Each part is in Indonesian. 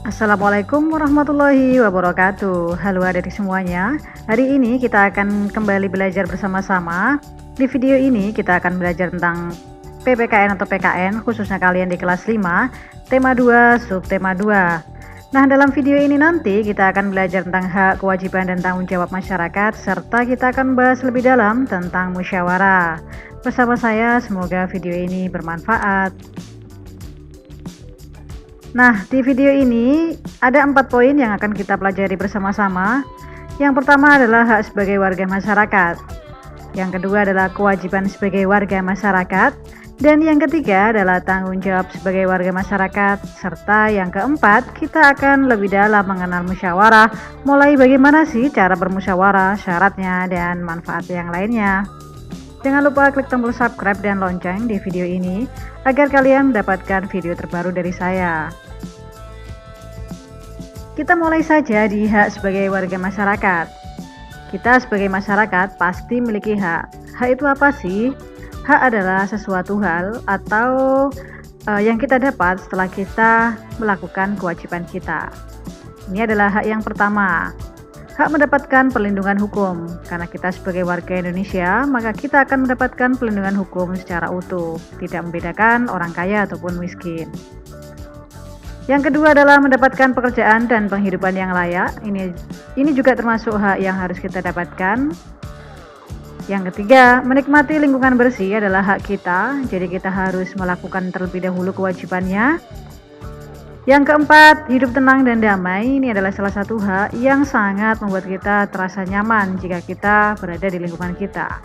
Assalamualaikum warahmatullahi wabarakatuh. Halo adik semuanya. Hari ini kita akan kembali belajar bersama-sama. Di video ini kita akan belajar tentang PPKN atau PKN, khususnya kalian di kelas 5, tema 2, subtema 2. Nah, dalam video ini nanti kita akan belajar tentang hak, kewajiban, dan tanggung jawab masyarakat, serta kita akan bahas lebih dalam tentang musyawarah. Bersama saya, semoga video ini bermanfaat. Nah, di video ini ada 4 poin yang akan kita pelajari bersama-sama. Yang pertama adalah hak sebagai warga masyarakat. Yang kedua adalah kewajiban sebagai warga masyarakat. Dan yang ketiga adalah tanggung jawab sebagai warga masyarakat. Serta yang keempat, kita akan lebih dalam mengenal musyawarah, mulai bagaimana sih cara bermusyawarah, syaratnya, dan manfaat yang lainnya. Jangan lupa klik tombol subscribe dan lonceng di video ini agar kalian mendapatkan video terbaru dari saya. Kita mulai saja di hak sebagai warga masyarakat. Kita sebagai masyarakat pasti memiliki hak. Hak itu apa sih? Hak adalah sesuatu hal atau yang kita dapat setelah kita melakukan kewajiban kita. Ini adalah hak yang pertama. Hak mendapatkan perlindungan hukum. Karena kita sebagai warga Indonesia, maka kita akan mendapatkan perlindungan hukum secara utuh, tidak membedakan orang kaya ataupun miskin. Yang kedua adalah mendapatkan pekerjaan dan penghidupan yang layak. Ini juga termasuk hak yang harus kita dapatkan. Yang ketiga, menikmati lingkungan bersih adalah hak kita, jadi kita harus melakukan terlebih dahulu kewajibannya. Yang keempat, hidup tenang dan damai. Ini adalah salah satu hak yang sangat membuat kita terasa nyaman jika kita berada di lingkungan kita.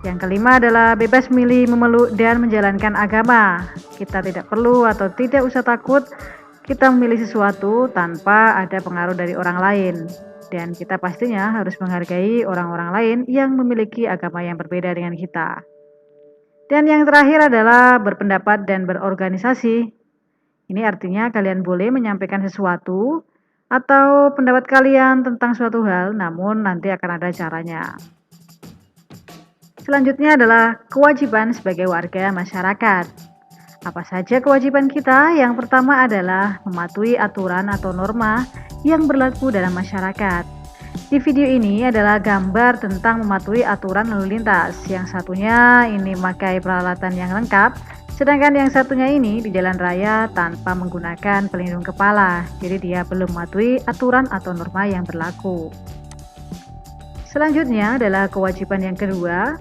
Yang kelima adalah bebas memilih, memeluk, dan menjalankan agama. Kita tidak perlu atau tidak usah takut kita memilih sesuatu tanpa ada pengaruh dari orang lain. Dan kita pastinya harus menghargai orang-orang lain yang memiliki agama yang berbeda dengan kita. Dan yang terakhir adalah berpendapat dan berorganisasi. Ini artinya kalian boleh menyampaikan sesuatu atau pendapat kalian tentang suatu hal, namun nanti akan ada caranya. Selanjutnya adalah kewajiban sebagai warga masyarakat. Apa saja kewajiban kita? Yang pertama adalah mematuhi aturan atau norma yang berlaku dalam masyarakat. Di video ini adalah gambar tentang mematuhi aturan lalu lintas. Yang satunya ini memakai peralatan yang lengkap, sedangkan yang satunya ini di jalan raya tanpa menggunakan pelindung kepala. Jadi dia belum mematuhi aturan atau norma yang berlaku. Selanjutnya adalah kewajiban yang kedua,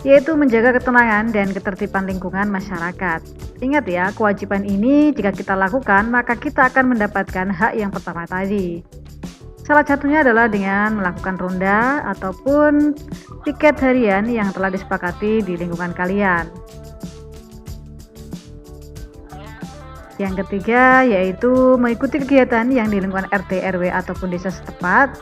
yaitu menjaga ketenangan dan ketertiban lingkungan masyarakat. Ingat ya, kewajiban ini jika kita lakukan, maka kita akan mendapatkan hak yang pertama tadi. Salah satunya adalah dengan melakukan ronda ataupun piket harian yang telah disepakati di lingkungan kalian. Yang ketiga yaitu mengikuti kegiatan yang di lingkungan RT, RW ataupun desa setempat.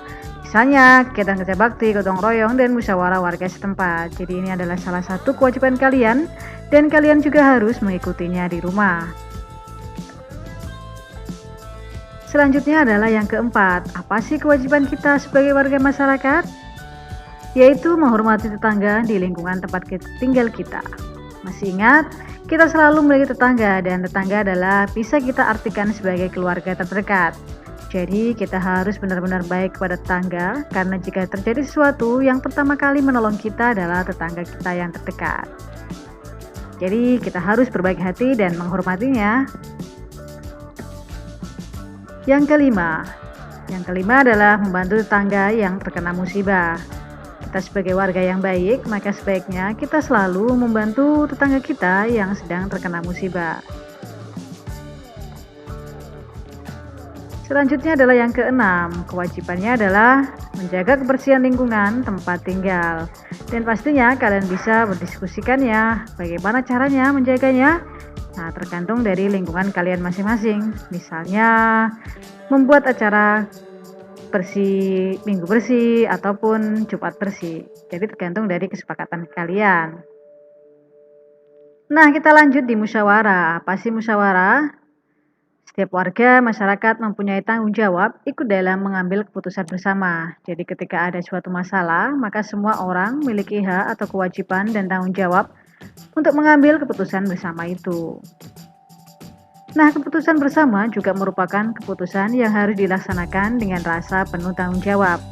Misalnya kegiatan kerja bakti, gotong royong, dan musyawarah warga setempat. Jadi ini adalah salah satu kewajiban kalian dan kalian juga harus mengikutinya di rumah. Selanjutnya adalah yang keempat. Apa sih kewajiban kita sebagai warga masyarakat? Yaitu menghormati tetangga di lingkungan tempat tinggal kita. Masih ingat? Kita selalu memiliki tetangga dan tetangga adalah bisa kita artikan sebagai keluarga terdekat. Jadi kita harus benar-benar baik kepada tetangga, karena jika terjadi sesuatu, yang pertama kali menolong kita adalah tetangga kita yang terdekat. Jadi kita harus berbaik hati dan menghormatinya. Yang kelima adalah membantu tetangga yang terkena musibah. Kita sebagai warga yang baik, maka sebaiknya kita selalu membantu tetangga kita yang sedang terkena musibah. Selanjutnya adalah yang keenam, kewajibannya adalah menjaga kebersihan lingkungan tempat tinggal. Dan pastinya kalian bisa berdiskusikannya, bagaimana caranya menjaganya. Nah, tergantung dari lingkungan kalian masing-masing. Misalnya, membuat acara bersih, minggu bersih, ataupun Jumat bersih. Jadi tergantung dari kesepakatan kalian. Nah, kita lanjut di musyawarah. Apa sih musyawarah? Setiap warga masyarakat mempunyai tanggung jawab ikut dalam mengambil keputusan bersama. Jadi ketika ada suatu masalah, maka semua orang memiliki hak atau kewajiban dan tanggung jawab untuk mengambil keputusan bersama itu. Nah, keputusan bersama juga merupakan keputusan yang harus dilaksanakan dengan rasa penuh tanggung jawab.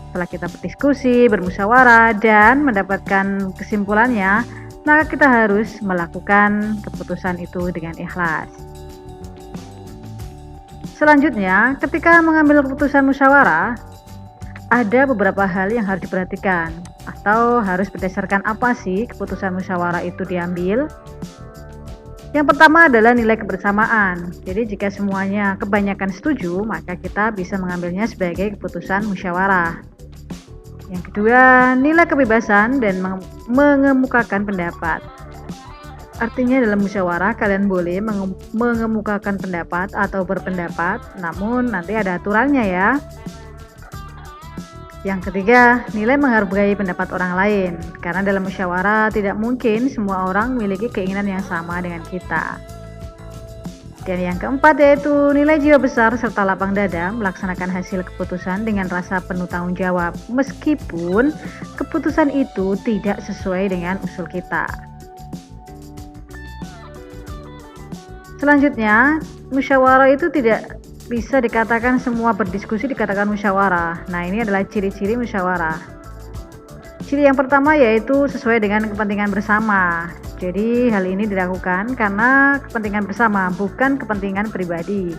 Setelah kita berdiskusi, bermusyawarah, dan mendapatkan kesimpulannya, maka kita harus melakukan keputusan itu dengan ikhlas. Selanjutnya, ketika mengambil keputusan musyawarah, ada beberapa hal yang harus diperhatikan atau harus berdasarkan apa sih keputusan musyawarah itu diambil. Yang pertama adalah nilai kebersamaan. Jadi jika semuanya kebanyakan setuju, maka kita bisa mengambilnya sebagai keputusan musyawarah. Yang kedua, nilai kebebasan dan mengemukakan pendapat. Artinya dalam musyawarah kalian boleh mengemukakan pendapat atau berpendapat, namun nanti ada aturannya ya. Yang ketiga, nilai menghargai pendapat orang lain. Karena dalam musyawarah tidak mungkin semua orang memiliki keinginan yang sama dengan kita. Dan yang keempat yaitu nilai jiwa besar serta lapang dada melaksanakan hasil keputusan dengan rasa penuh tanggung jawab, meskipun keputusan itu tidak sesuai dengan usul kita. Selanjutnya, musyawarah itu tidak bisa dikatakan semua berdiskusi dikatakan musyawarah. Nah, ini adalah ciri-ciri musyawarah. Ciri yang pertama yaitu sesuai dengan kepentingan bersama. Jadi hal ini dilakukan karena kepentingan bersama, bukan kepentingan pribadi.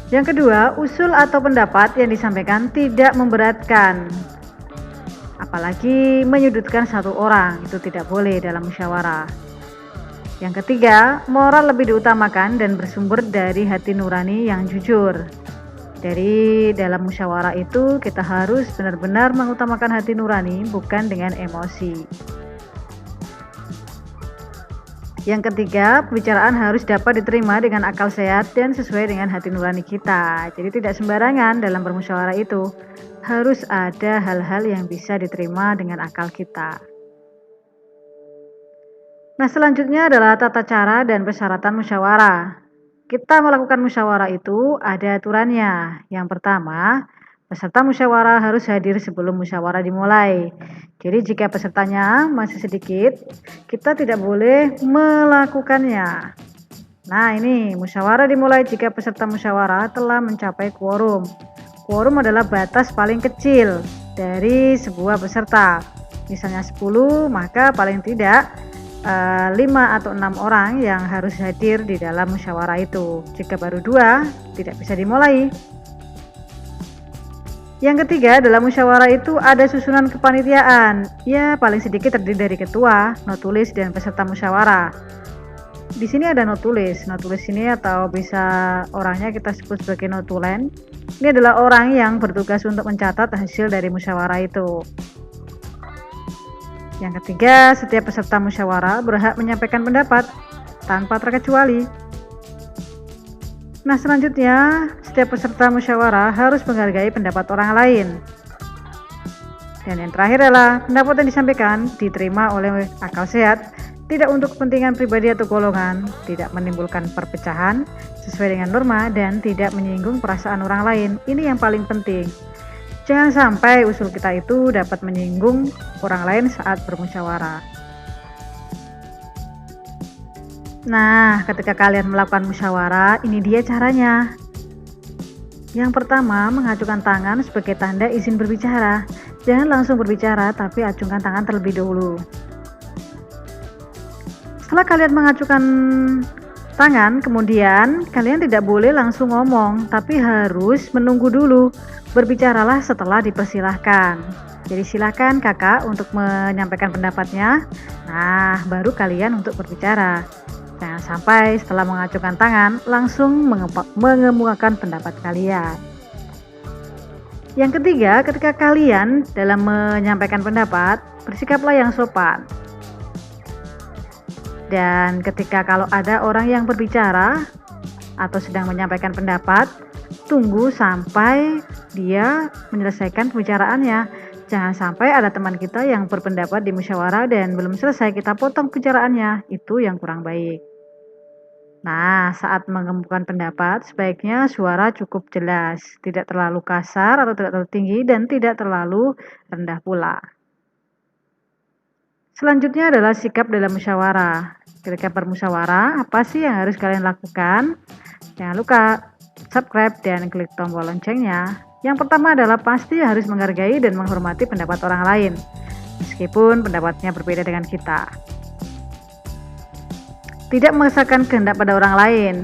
Yang kedua, usul atau pendapat yang disampaikan tidak memberatkan, apalagi menyudutkan satu orang, itu tidak boleh dalam musyawarah. Yang ketiga, moral lebih diutamakan dan bersumber dari hati nurani yang jujur. Dari dalam musyawarah itu kita harus benar-benar mengutamakan hati nurani, bukan dengan emosi. Yang ketiga, pembicaraan harus dapat diterima dengan akal sehat dan sesuai dengan hati nurani kita. Jadi tidak sembarangan dalam bermusyawarah itu. Harus ada hal-hal yang bisa diterima dengan akal kita. Nah, selanjutnya adalah tata cara dan persyaratan musyawarah. Kita melakukan musyawarah itu ada aturannya. Yang pertama, peserta musyawarah harus hadir sebelum musyawarah dimulai. Jadi jika pesertanya masih sedikit, kita tidak boleh melakukannya. Nah, ini musyawarah dimulai jika peserta musyawarah telah mencapai quorum. Quorum adalah batas paling kecil dari sebuah peserta. Misalnya 10, maka paling tidak 5 atau 6 orang yang harus hadir di dalam musyawarah itu. Jika baru 2, tidak bisa dimulai. Yang ketiga, dalam musyawarah itu ada susunan kepanitiaan. Ya, paling sedikit terdiri dari ketua, notulis, dan peserta musyawarah. Di sini ada notulis. Notulis ini atau bisa orangnya kita sebut sebagai notulen. Ini adalah orang yang bertugas untuk mencatat hasil dari musyawarah itu. Yang ketiga, setiap peserta musyawarah berhak menyampaikan pendapat tanpa terkecuali. Nah, selanjutnya, setiap peserta musyawarah harus menghargai pendapat orang lain. Dan yang terakhir adalah pendapat yang disampaikan diterima oleh akal sehat, tidak untuk kepentingan pribadi atau golongan, tidak menimbulkan perpecahan sesuai dengan norma, dan tidak menyinggung perasaan orang lain. Ini yang paling penting. Jangan sampai usul kita itu dapat menyinggung orang lain saat bermusyawarah. Nah, ketika kalian melakukan musyawarah, ini dia caranya. Yang pertama, mengacukan tangan sebagai tanda izin berbicara. Jangan langsung berbicara, tapi acungkan tangan terlebih dahulu. Setelah kalian mengacukan tangan, kemudian kalian tidak boleh langsung ngomong, tapi harus menunggu dulu. Berbicaralah setelah dipersilahkan. Jadi silakan kakak untuk menyampaikan pendapatnya. Nah, baru kalian untuk berbicara. Jangan sampai setelah mengacungkan tangan langsung mengemukakan pendapat kalian. Yang ketiga, ketika kalian dalam menyampaikan pendapat, bersikaplah yang sopan. Dan ketika kalau ada orang yang berbicara atau sedang menyampaikan pendapat, tunggu sampai dia menyelesaikan pembicaraannya. Jangan sampai ada teman kita yang berpendapat di musyawarah dan belum selesai kita potong pembicaraannya. Itu yang kurang baik. Nah, saat mengemukakan pendapat, sebaiknya suara cukup jelas, tidak terlalu kasar atau tidak terlalu tinggi dan tidak terlalu rendah pula. Selanjutnya adalah sikap dalam musyawarah. Ketika bermusyawarah, apa sih yang harus kalian lakukan? Jangan lupa subscribe dan klik tombol loncengnya. Yang pertama adalah pasti harus menghargai dan menghormati pendapat orang lain, meskipun pendapatnya berbeda dengan kita. Tidak memaksakan kehendak pada orang lain.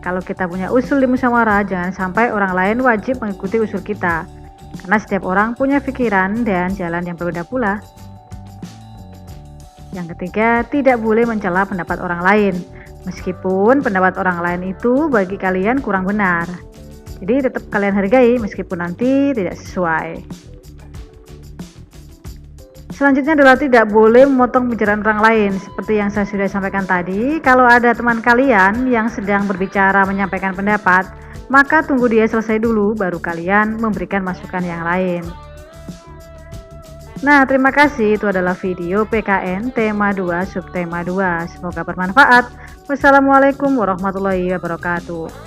Kalau kita punya usul di musyawarah, jangan sampai orang lain wajib mengikuti usul kita, karena setiap orang punya pikiran dan jalan yang berbeda pula. Yang ketiga, tidak boleh mencela pendapat orang lain, meskipun pendapat orang lain itu bagi kalian kurang benar. Jadi tetap kalian hargai meskipun nanti tidak sesuai. Selanjutnya adalah tidak boleh memotong pembicaraan orang lain. Seperti yang saya sudah sampaikan tadi, kalau ada teman kalian yang sedang berbicara menyampaikan pendapat, maka tunggu dia selesai dulu baru kalian memberikan masukan yang lain. Nah, terima kasih. Itu adalah video PKN tema 2 subtema 2. Semoga bermanfaat. Wassalamualaikum warahmatullahi wabarakatuh.